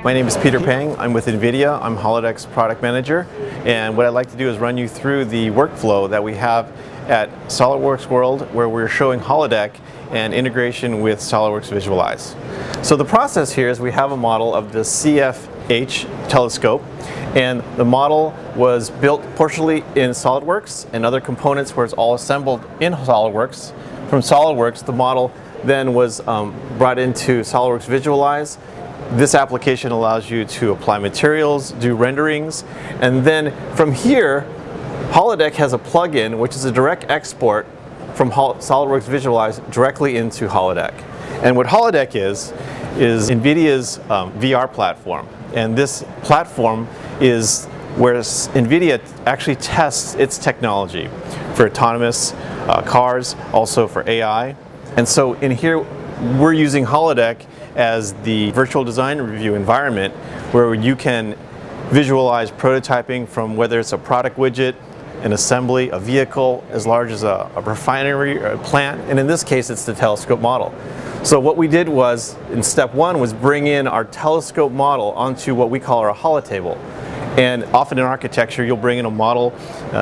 My name is Peter Pang. I'm with NVIDIA. I'm Holodeck's product manager, and what I'd like to do is run you through the workflow that we have at Solidworks World, where we're showing Holodeck and integration with Solidworks Visualize. So the process here is we have a model of the CFH Telescope, and the model was built partially in SolidWorks, and other components were all assembled in SolidWorks. From SolidWorks, the model then was brought into SolidWorks Visualize. This application allows you to apply materials, do renderings, and then from here, Holodeck has a plugin which is a direct export from SolidWorks Visualize directly into Holodeck. And what Holodeck is NVIDIA's VR platform. And this platform is where NVIDIA actually tests its technology for autonomous cars, also for AI. And so in here, we're using Holodeck as the virtual design review environment where you can visualize prototyping from whether it's a product widget, an assembly, a vehicle, as large as a refinery or a plant, and in this case it's the telescope model. So what we did was, in step one, was bring in our telescope model onto what we call our holotable. And often in architecture you'll bring in a model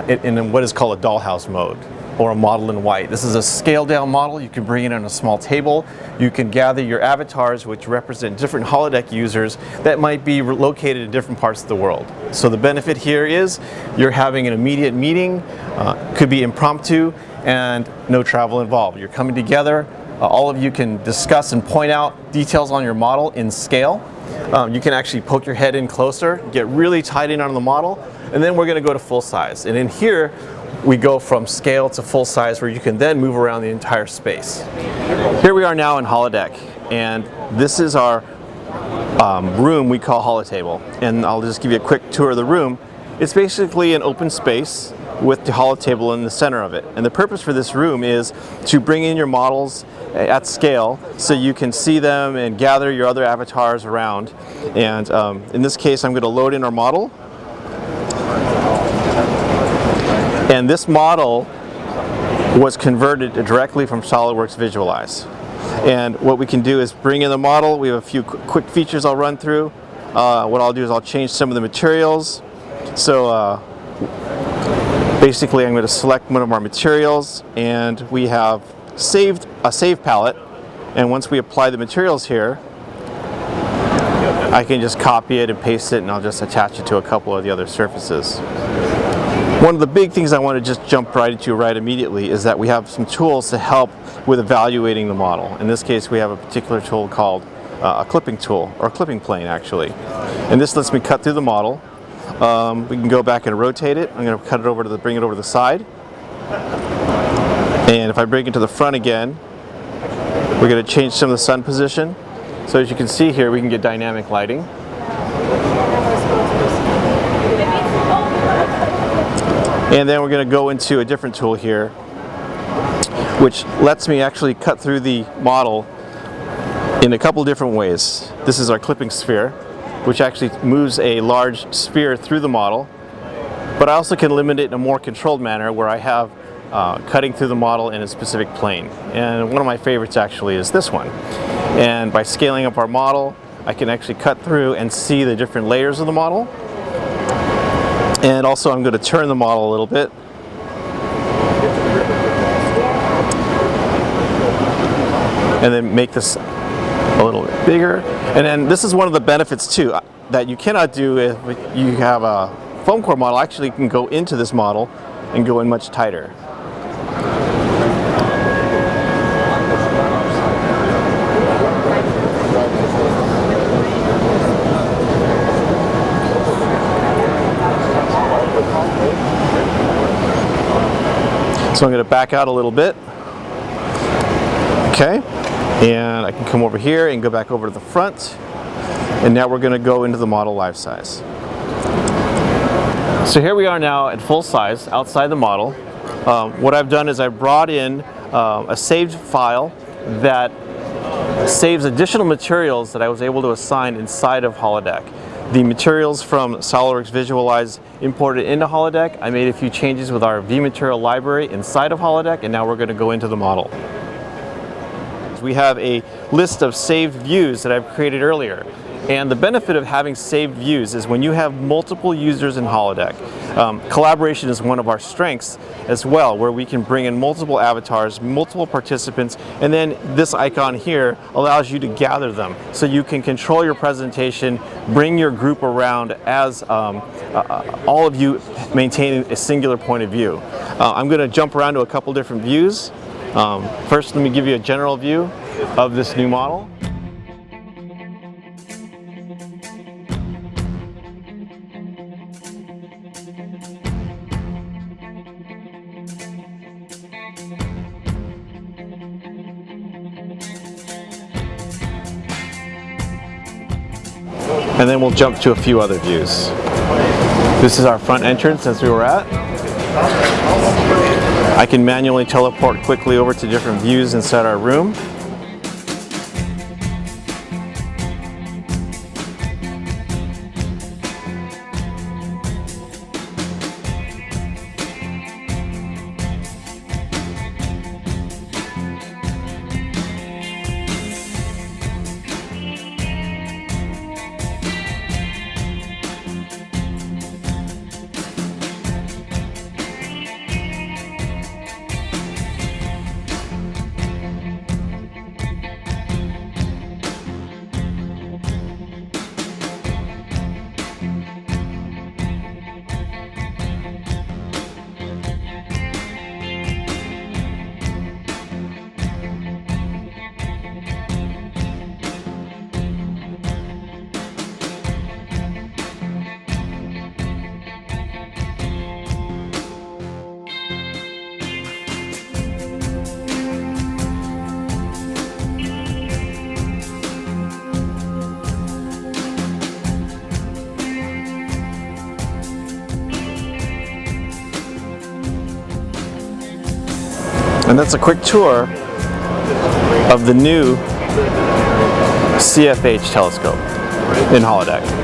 in what is called a dollhouse mode, or a model in white. This is a scaled down model. You can bring it on a small table. You can gather your avatars which represent different Holodeck users that might be located in different parts of the world. So the benefit here is you're having an immediate meeting, could be impromptu, and no travel involved. You're coming together, all of you can discuss and point out details on your model in scale. You can actually poke your head in closer, get really tight in on the model, and then we're gonna go to full size. And in here, we go from scale to full size where you can then move around the entire space. Here we are now in Holodeck, and this is our room we call Holotable. And I'll just give you a quick tour of the room. It's basically an open space with the Holotable in the center of it. And the purpose for this room is to bring in your models at scale so you can see them and gather your other avatars around. And in this case, I'm going to load in our model. And this model was converted directly from SolidWorks Visualize. And what we can do is bring in the model. We have a few quick features I'll run through. What I'll do is I'll change some of the materials. So basically I'm going to select one of our materials, and we have saved a save palette. And once we apply the materials here, I can just copy it and paste it, and I'll just attach it to a couple of the other surfaces. One of the big things I want to just jump right into right immediately is that we have some tools to help with evaluating the model. In this case, we have a particular tool called a clipping tool, or a clipping plane actually. And this lets me cut through the model. We can go back and rotate it. I'm going to cut it over to bring it over to the side. And if I bring it to the front again, we're going to change some of the sun position. So as you can see here, we can get dynamic lighting. And then we're going to go into a different tool here, which lets me actually cut through the model in a couple different ways. This is our clipping sphere, which actually moves a large sphere through the model, but I also can limit it in a more controlled manner where I have cutting through the model in a specific plane. And one of my favorites actually is this one. And by scaling up our model, I can actually cut through and see the different layers of the model. And also I'm going to turn the model a little bit. And then make this a little bit bigger. And then this is one of the benefits too, that you cannot do if you have a foam core model. Actually, you can go into this model and go in much tighter. So I'm going to back out a little bit. Okay, and I can come over here and go back over to the front. And now we're going to go into the model life size. So here we are now at full size outside the model. What I've done is I brought in a saved file that saves additional materials that I was able to assign inside of Holodeck. The materials from SolidWorks Visualize imported into Holodeck. I made a few changes with our vMaterial library inside of Holodeck, and now we're going to go into the model. We have a list of saved views that I've created earlier. And the benefit of having saved views is when you have multiple users in Holodeck, collaboration is one of our strengths as well, where we can bring in multiple avatars, multiple participants, and then this icon here allows you to gather them. So you can control your presentation, bring your group around as all of you maintaining a singular point of view. I'm going to jump around to a couple different views. First, let me give you a general view of this new model. And then we'll jump to a few other views. This is our front entrance as we were at. I can manually teleport quickly over to different views inside our room. And that's a quick tour of the new CFH telescope in Holodeck.